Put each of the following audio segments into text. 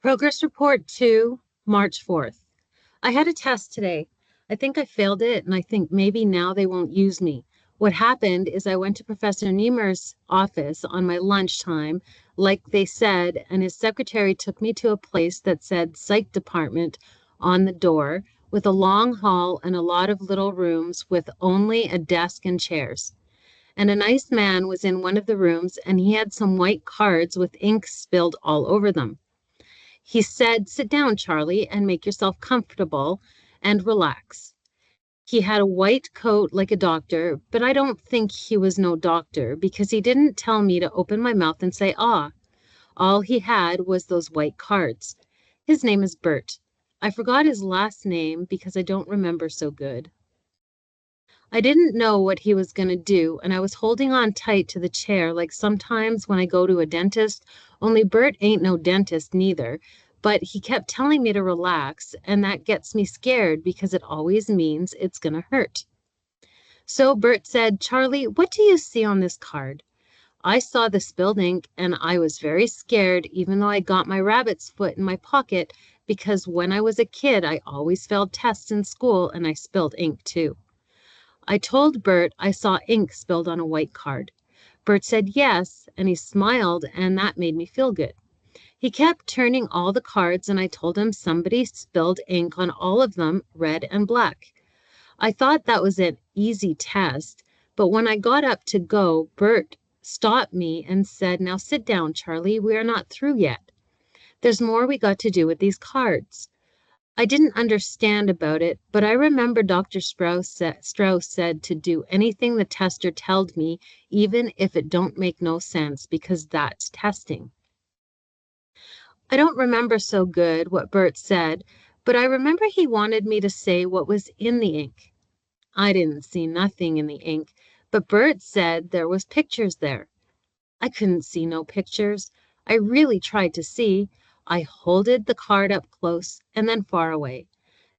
Progress report 2, March 4th. I had a test today. I think I failed it, and I think maybe now they won't use me. What happened is I went to Professor Niemer's office on my lunchtime, like they said, and his secretary took me to a place that said psych department on the door, with a long hall and a lot of little rooms with only a desk and chairs. And a nice man was in one of the rooms, and he had some white cards with ink spilled all over them. He said, "Sit down, Charlie, and make yourself comfortable and relax." He had a white coat like a doctor, but I don't think he was no doctor because he didn't tell me to open my mouth and say, "Ah." All he had was those white cards. His name is Bert. I forgot his last name because I don't remember so good. I didn't know what he was going to do, and I was holding on tight to the chair like sometimes when I go to a dentist, only Bert ain't no dentist neither. But he kept telling me to relax, and that gets me scared because it always means it's going to hurt. So Bert said, "Charlie, what do you see on this card?" I saw the spilled ink, and I was very scared, even though I got my rabbit's foot in my pocket, because when I was a kid, I always failed tests in school, and I spilled ink too. I told Bert I saw ink spilled on a white card. Bert said yes, and he smiled, and that made me feel good. He kept turning all the cards, and I told him somebody spilled ink on all of them, red and black. I thought that was an easy test, but when I got up to go, Bert stopped me and said, "Now sit down, Charlie. We are not through yet. There's more we got to do with these cards." I didn't understand about it, but I remember Dr. Strauss said to do anything the tester told me, even if it don't make no sense, because that's testing. I don't remember so good what Bert said, but I remember he wanted me to say what was in the ink. I didn't see nothing in the ink, but Bert said there was pictures there. I couldn't see no pictures. I really tried to see. I holded the card up close and then far away.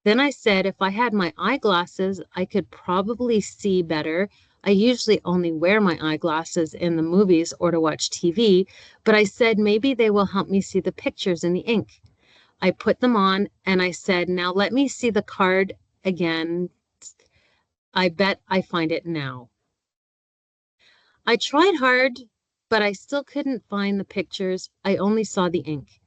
Then I said if I had my eyeglasses, I could probably see better. I usually only wear my eyeglasses in the movies or to watch TV, but I said maybe they will help me see the pictures in the ink. I put them on and I said, "Now let me see the card again. I bet I find it now." I tried hard, but I still couldn't find the pictures. I only saw the ink.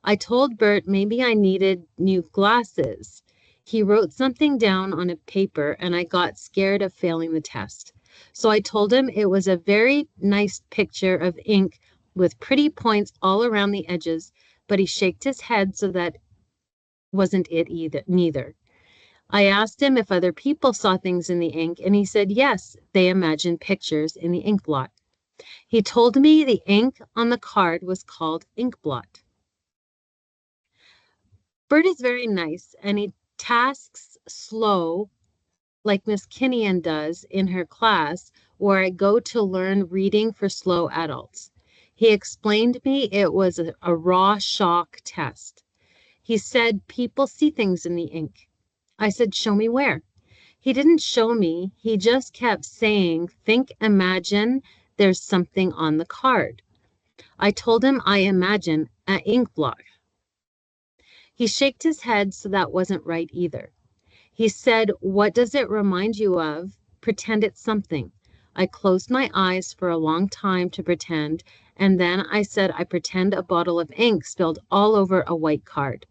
I told Bert maybe I needed new glasses. He wrote something down on a paper, and I got scared of failing the test. So I told him it was a very nice picture of ink with pretty points all around the edges, but he shook his head so that wasn't it neither. I asked him if other people saw things in the ink, and he said yes, they imagined pictures in the ink blot. He told me the ink on the card was called ink blot. Bert is very nice, and he tasks slow like Miss Kinnian does in her class where I go to learn reading for slow adults. He explained me it was a raw shock test. He said people see things in the ink. I said, "Show me where." He didn't show me. He just kept saying, "Think, imagine there's something on the card." I told him I imagine an ink blot. He shook his head, so that wasn't right either. He said, "What does it remind you of? Pretend it's something." I closed my eyes for a long time to pretend, and then I said I pretend a bottle of ink spilled all over a white card.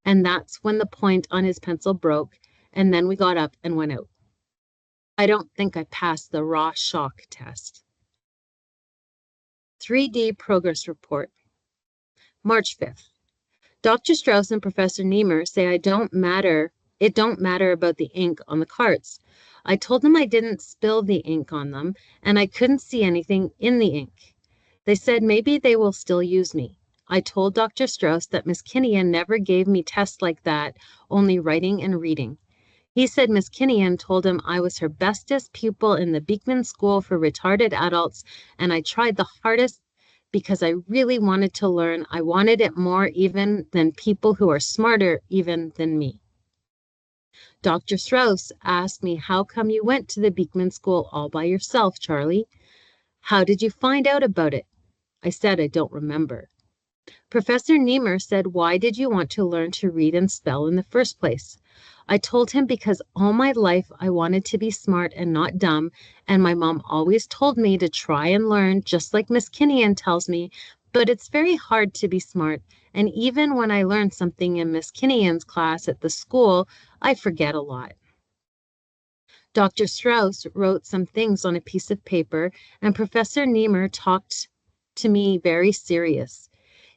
And that's when the point on his pencil broke, and then we got up and went out. I don't think I passed the raw shock test. 3D progress report, March 5th. Dr. Strauss and Professor Niemer say it don't matter about the ink on the cards. I told them I didn't spill the ink on them, and I couldn't see anything in the ink. They said maybe they will still use me. I told Dr. Strauss that Miss Kinnian never gave me tests like that, only writing and reading. He said Miss Kinnian told him I was her bestest pupil in the Beekman School for Retarded Adults, and I tried the hardest because I really wanted to learn. I wanted it more even than people who are smarter even than me. Dr. Strauss asked me, "How come you went to the Beekman School all by yourself, Charlie? How did you find out about it?" I said I don't remember. Professor Niemer said, "Why did you want to learn to read and spell in the first place?" I told him because all my life I wanted to be smart and not dumb, and my mom always told me to try and learn, just like Miss Kinnian tells me, but it's very hard to be smart, and even when I learn something in Miss Kinnian's class at the school, I forget a lot. Dr. Strauss wrote some things on a piece of paper, and Professor Niemer talked to me very serious.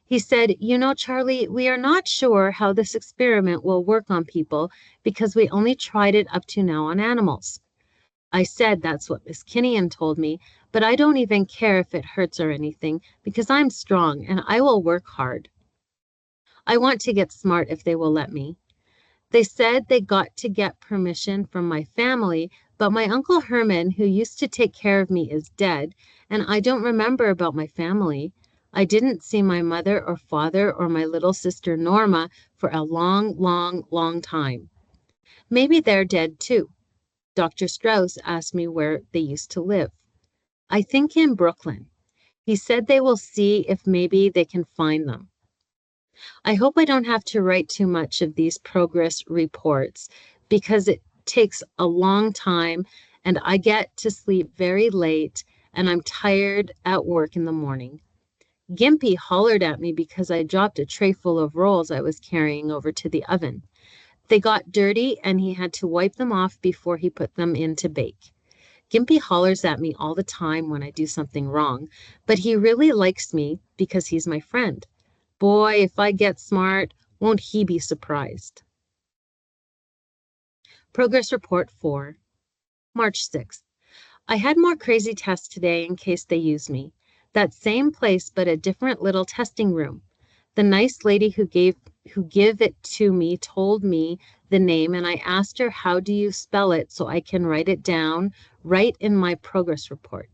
He said, "You know, Charlie, we are not sure how this experiment will work on people because we only tried it up to now on animals." I said that's what Miss Kinnian told me, but I don't even care if it hurts or anything because I'm strong and I will work hard. I want to get smart if they will let me. They said they got to get permission from my family, but my Uncle Herman, who used to take care of me, is dead, and I don't remember about my family. I didn't see my mother or father or my little sister Norma for a long, long, long time. Maybe they're dead too. Dr. Strauss asked me where they used to live. I think in Brooklyn. He said they will see if maybe they can find them. I hope I don't have to write too much of these progress reports because it takes a long time and I get to sleep very late and I'm tired at work in the morning. Gimpy hollered at me because I dropped a tray full of rolls I was carrying over to the oven. They got dirty and he had to wipe them off before he put them in to bake. Gimpy hollers at me all the time when I do something wrong, but he really likes me because he's my friend. Boy, if I get smart, won't he be surprised? Progress Report 4, March 6th. I had more crazy tests today in case they use me. That same place, but a different little testing room. The nice lady who gave it to me told me the name, and I asked her, "How do you spell it so I can write it down right in my progress report?"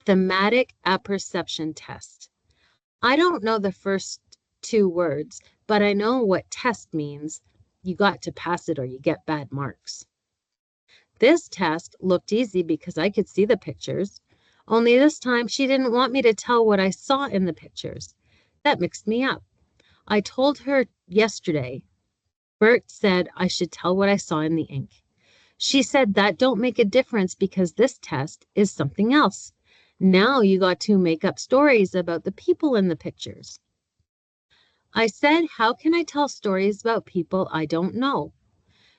Thematic apperception test. I don't know the first two words, but I know what test means. You got to pass it or you get bad marks. This test looked easy because I could see the pictures. Only this time she didn't want me to tell what I saw in the pictures. That mixed me up. I told her yesterday. Bert said I should tell what I saw in the ink. She said that don't make a difference because this test is something else. Now you got to make up stories about the people in the pictures. I said, how can I tell stories about people I don't know?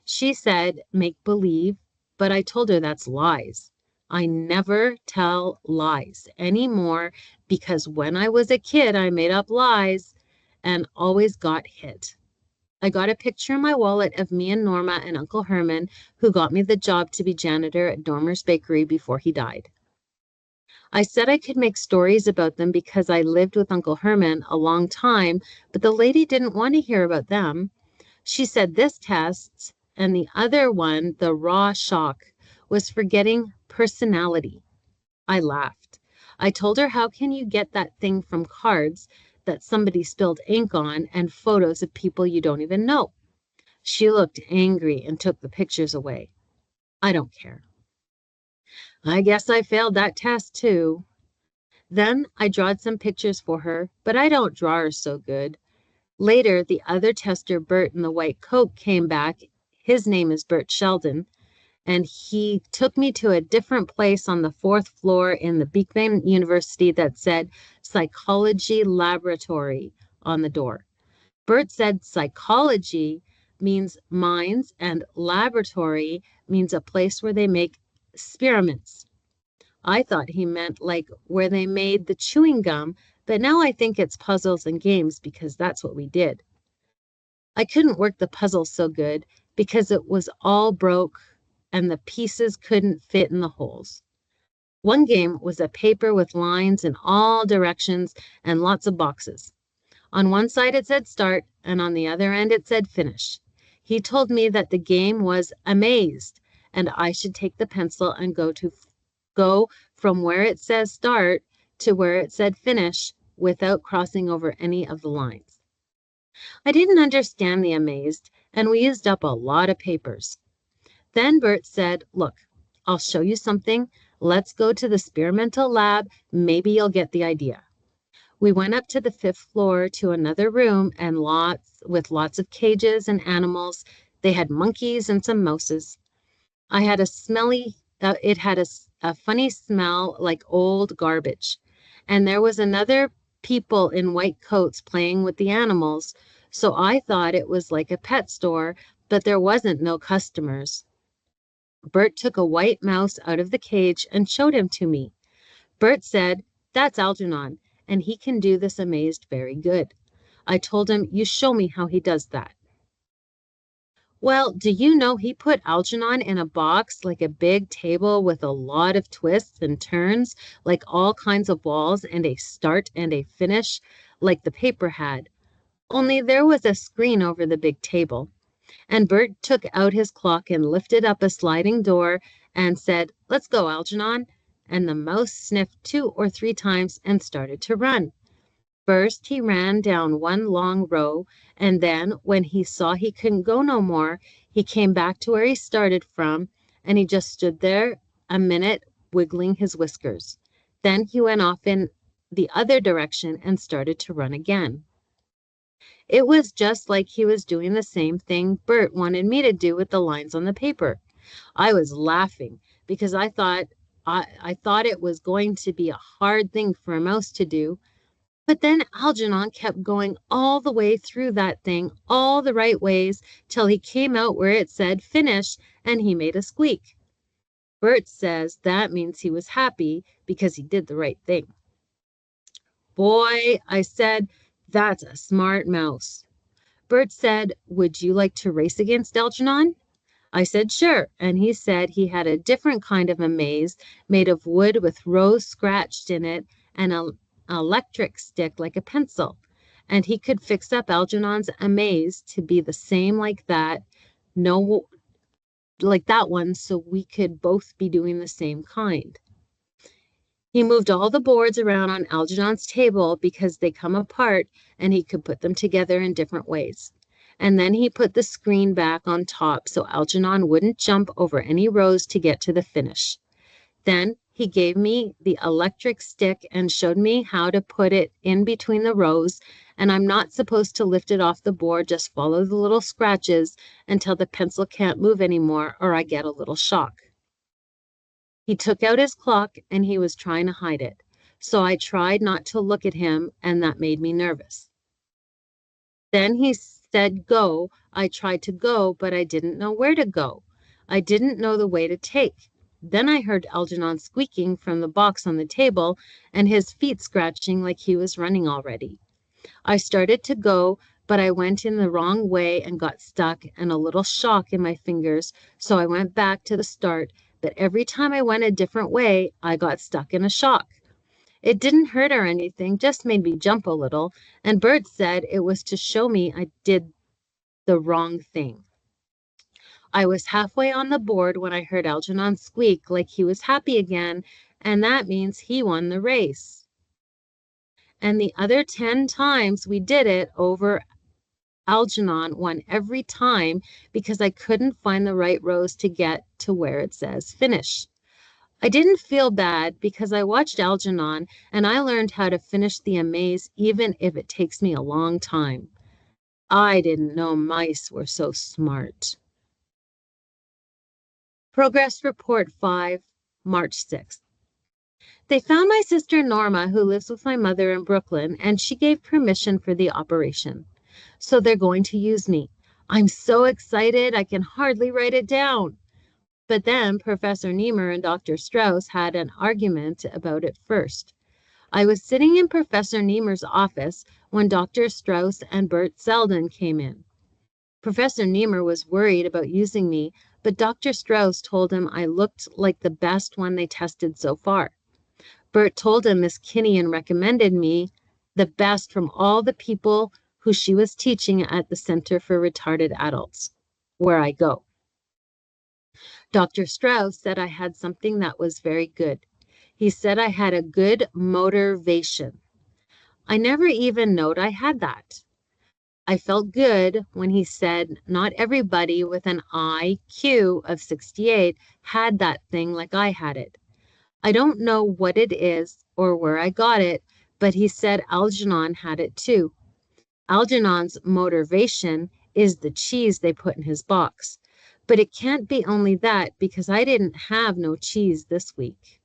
She said, make believe, but I told her that's lies. I never tell lies anymore because when I was a kid, I made up lies and always got hit. I got a picture in my wallet of me and Norma and Uncle Herman, who got me the job to be janitor at Dormer's Bakery before he died. I said I could make stories about them because I lived with Uncle Herman a long time, but the lady didn't want to hear about them. She said this test and the other one, the raw shock, was for getting personality. I laughed. I told her, how can you get that thing from cards that somebody spilled ink on and photos of people you don't even know? She looked angry and took the pictures away. I don't care. I guess I failed that test too. Then I drawed some pictures for her, but I don't draw her so good. Later, the other tester, Bert in the white coat, came back. His name is Bert Sheldon, and he took me to a different place on the fourth floor in the Beekman University that said Psychology Laboratory on the door. Bert said psychology means minds and laboratory means a place where they make experiments. I thought he meant like where they made the chewing gum, but now I think it's puzzles and games because that's what we did. I couldn't work the puzzle so good because it was all broke and the pieces couldn't fit in the holes. One game was a paper with lines in all directions and lots of boxes. On one side it said start, and on the other end it said finish. He told me that the game was amazed, and I should take the pencil and go from where it says start to where it said finish without crossing over any of the lines. I didn't understand the amazed, and we used up a lot of papers. Then Bert said, look, I'll show you something. Let's go to the experimental lab. Maybe you'll get the idea. We went up to the fifth floor to another room and lots of cages and animals. They had monkeys and some mouses. I had a smelly, it had a funny smell like old garbage. And there was another people in white coats playing with the animals. So I thought it was like a pet store, but there wasn't no customers. Bert took a white mouse out of the cage and showed him to me. Bert said, "That's Algernon, and he can do this amaze very good." I told him, "You show me how he does that." Well, do you know he put Algernon in a box like a big table with a lot of twists and turns, like all kinds of walls and a start and a finish, like the paper had. Only there was a screen over the big table. And Bert took out his clock and lifted up a sliding door and said, "Let's go, Algernon." And the mouse sniffed 2 or 3 times and started to run. First, he ran down one long row, and then, when he saw he couldn't go no more, he came back to where he started from, and he just stood there a minute, wiggling his whiskers. Then he went off in the other direction and started to run again. It was just like he was doing the same thing Bert wanted me to do with the lines on the paper. I was laughing because I thought it was going to be a hard thing for a mouse to do. But then Algernon kept going all the way through that thing, all the right ways, till he came out where it said finish, and he made a squeak. Bert says that means he was happy because he did the right thing. "Boy," I said, "that's a smart mouse." Bert said, "Would you like to race against Algernon?" I said sure, and he said he had a different kind of a maze made of wood with rows scratched in it and an electric stick like a pencil, and he could fix up Algernon's amaze to be the same like that, no, like that one, so we could both be doing the same kind. He moved all the boards around on Algernon's table because they come apart and he could put them together in different ways. And then he put the screen back on top so Algernon wouldn't jump over any rows to get to the finish. Then he gave me the electric stick and showed me how to put it in between the rows, and I'm not supposed to lift it off the board, just follow the little scratches until the pencil can't move anymore or I get a little shock. He took out his clock and he was trying to hide it, so I tried not to look at him, and that made me nervous. Then he said go. I tried to go, but I didn't know where to go. I didn't know the way to take. Then I heard Algernon squeaking from the box on the table and his feet scratching like he was running already. I started to go, but I went in the wrong way and got stuck and a little shock in my fingers, so I went back to the start, but every time I went a different way, I got stuck in a shock. It didn't hurt or anything, just made me jump a little, and Bert said it was to show me I did the wrong thing. I was halfway on the board when I heard Algernon squeak like he was happy again, and that means he won the race. And the other 10 times we did it over, Algernon won every time because I couldn't find the right rows to get to where it says finish. I didn't feel bad because I watched Algernon and I learned how to finish the amaze even if it takes me a long time. I didn't know mice were so smart. Progress Report 5, March 6th. They found my sister Norma, who lives with my mother in Brooklyn, and she gave permission for the operation. So they're going to use me. I'm so excited I can hardly write it down. But then Professor Niemer and Dr. Strauss had an argument about it first. I was sitting in Professor Niemer's office when Dr. Strauss and Bert Selden came in. Professor Niemer was worried about using me, but Dr. Strauss told him I looked like the best one they tested so far. Bert told him Miss Kinnian recommended me the best from all the people who she was teaching at the Center for Retarded Adults, where I go. Dr. Strauss said I had something that was very good. He said I had a good motivation. I never even knowed I had that. I felt good when he said not everybody with an IQ of 68 had that thing like I had it. I don't know what it is or where I got it, but he said Algernon had it too. Algernon's motivation is the cheese they put in his box. But it can't be only that because I didn't have no cheese this week.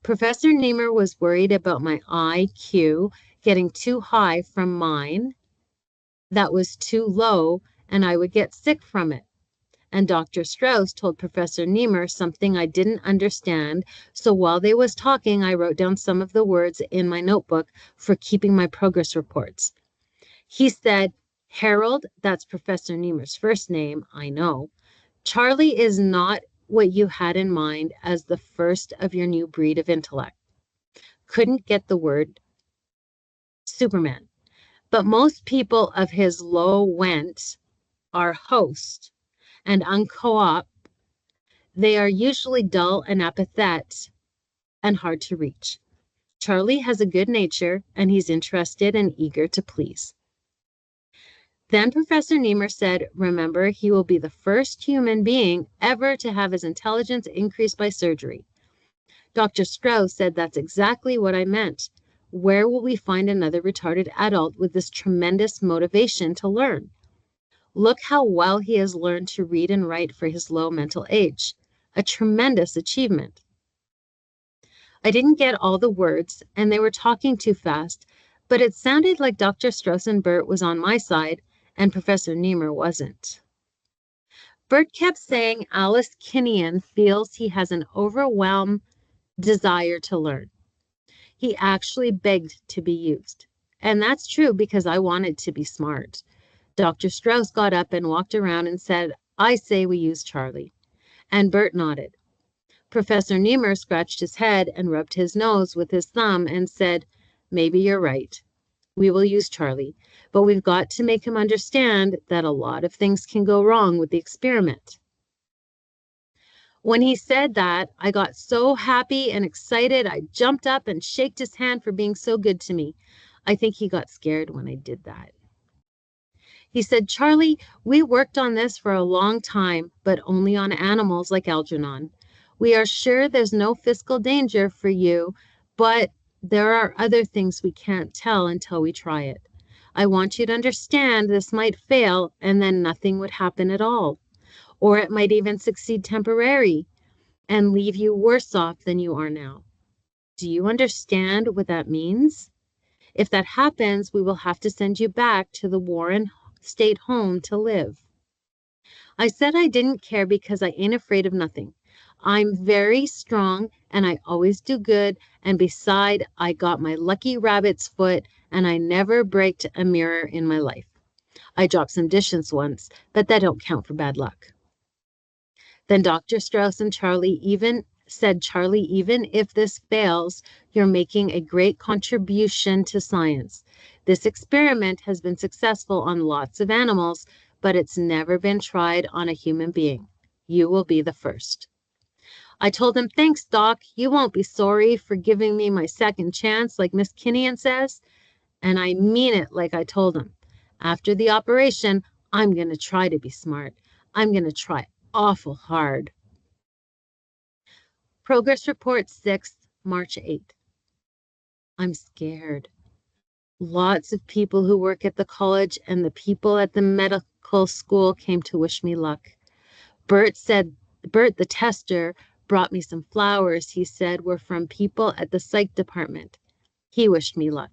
Professor Niemer was worried about my IQ getting too high from mine that was too low and I would get sick from it. And Dr. Strauss told Professor Niemer something I didn't understand, so while they was talking, I wrote down some of the words in my notebook for keeping my progress reports. He said, Harold, that's Professor Niemer's first name, I know. Charlie is not what you had in mind as the first of your new breed of intellect. Couldn't get the word Superman. But most people of his low went are host and unco-op. They are usually dull and apathetic and hard to reach. Charlie has a good nature and he's interested and eager to please. Then Professor Niemer said, remember, he will be the first human being ever to have his intelligence increased by surgery. Dr. Strauss said that's exactly what I meant. Where will we find another retarded adult with this tremendous motivation to learn? Look how well he has learned to read and write for his low mental age. A tremendous achievement. I didn't get all the words, and they were talking too fast, but it sounded like Dr. Strauss and Bert was on my side, and Professor Niemer wasn't. Bert kept saying Alice Kinnian feels he has an overwhelming desire to learn. He actually begged to be used. And that's true because I wanted to be smart. Dr. Strauss got up and walked around and said, I say we use Charlie. And Bert nodded. Professor Niemer scratched his head and rubbed his nose with his thumb and said, maybe you're right. We will use Charlie, but we've got to make him understand that a lot of things can go wrong with the experiment. When he said that, I got so happy and excited, I jumped up and shook his hand for being so good to me. I think he got scared when I did that. He said, Charlie, we worked on this for a long time, but only on animals like Algernon. We are sure there's no physical danger for you, but there are other things we can't tell until we try it. I want you to understand this might fail and then nothing would happen at all. Or it might even succeed temporarily and leave you worse off than you are now. Do you understand what that means? If that happens, we will have to send you back to the Warren State Home to live. I said I didn't care because I ain't afraid of nothing. I'm very strong and I always do good, and beside, I got my lucky rabbit's foot and I never braked a mirror in my life. I dropped some dishes once, but that don't count for bad luck. Then Dr. Strauss and Charlie even if this fails, you're making a great contribution to science. This experiment has been successful on lots of animals, but it's never been tried on a human being. You will be the first. I told him, thanks, Doc. You won't be sorry for giving me my second chance, like Miss Kinnian says. And I mean it like I told him. After the operation, I'm going to try to be smart. I'm going to try awful hard. Progress report 6th, March 8th. I'm scared. Lots of people who work at the college and the people at the medical school came to wish me luck. Bert, the tester, brought me some flowers he said were from people at the psych department. He wished me luck.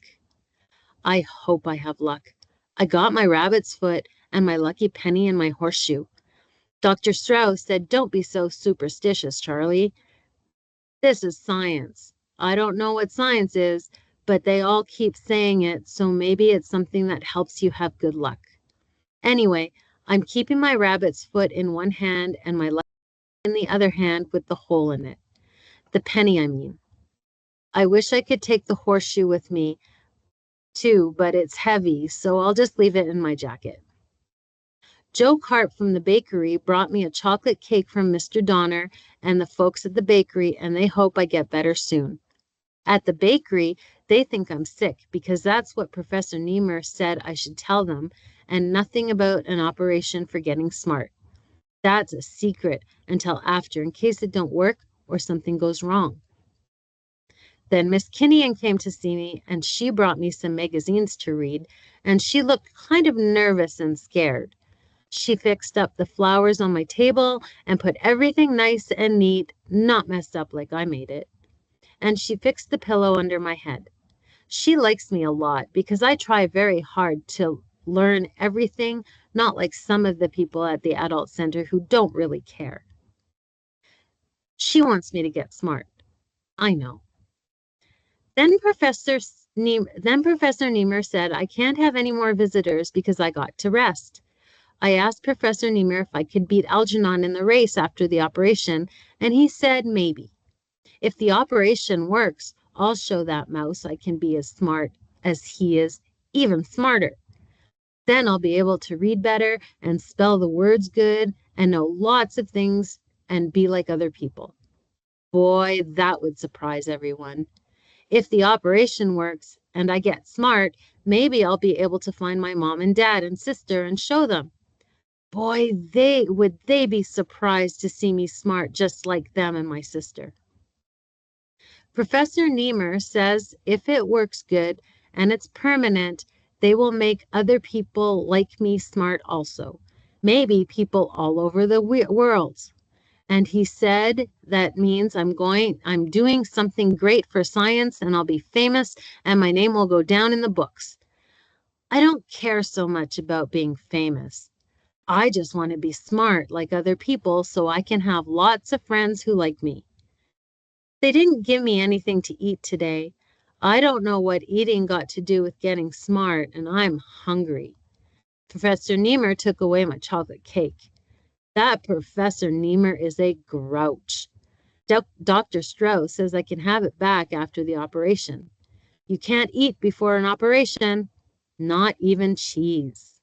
I hope I have luck. I got my rabbit's foot and my lucky penny in my horseshoe. Dr. Strauss said, don't be so superstitious, Charlie. This is science. I don't know what science is, but they all keep saying it, so maybe it's something that helps you have good luck. Anyway, I'm keeping my rabbit's foot in one hand and my lucky in the other hand with the hole in it. The penny, I mean. I wish I could take the horseshoe with me, too, but it's heavy, so I'll just leave it in my jacket. Joe Carp from the bakery brought me a chocolate cake from Mr. Donner and the folks at the bakery, and they hope I get better soon. At the bakery, they think I'm sick because that's what Professor Niemer said I should tell them, and nothing about an operation for getting smart. That's a secret until after in case it don't work or something goes wrong. Then Miss Kinnian came to see me, and she brought me some magazines to read, and she looked kind of nervous and scared. She fixed up the flowers on my table and put everything nice and neat, not messed up like I made it. And she fixed the pillow under my head. She likes me a lot because I try very hard to learn everything, not like some of the people at the adult center who don't really care. She wants me to get smart. I know. Then Professor Niemer said I can't have any more visitors because I got to rest. I asked Professor Niemer if I could beat Algernon in the race after the operation, and he said maybe. If the operation works, I'll show that mouse I can be as smart as he is, even smarter. Then I'll be able to read better and spell the words good and know lots of things and be like other people. Boy, that would surprise everyone. If the operation works and I get smart, maybe I'll be able to find my mom and dad and sister and show them. Boy, they be surprised to see me smart just like them and my sister. Professor Niemer says if it works good and it's permanent, they will make other people like me smart also. Maybe people all over the world. And he said that means I'm doing something great for science and I'll be famous and my name will go down in the books. I don't care so much about being famous. I just want to be smart like other people so I can have lots of friends who like me. They didn't give me anything to eat today. I don't know what eating got to do with getting smart, and I'm hungry. Professor Niemer took away my chocolate cake. That Professor Niemer is a grouch. Dr. Strauss says I can have it back after the operation. You can't eat before an operation, not even cheese.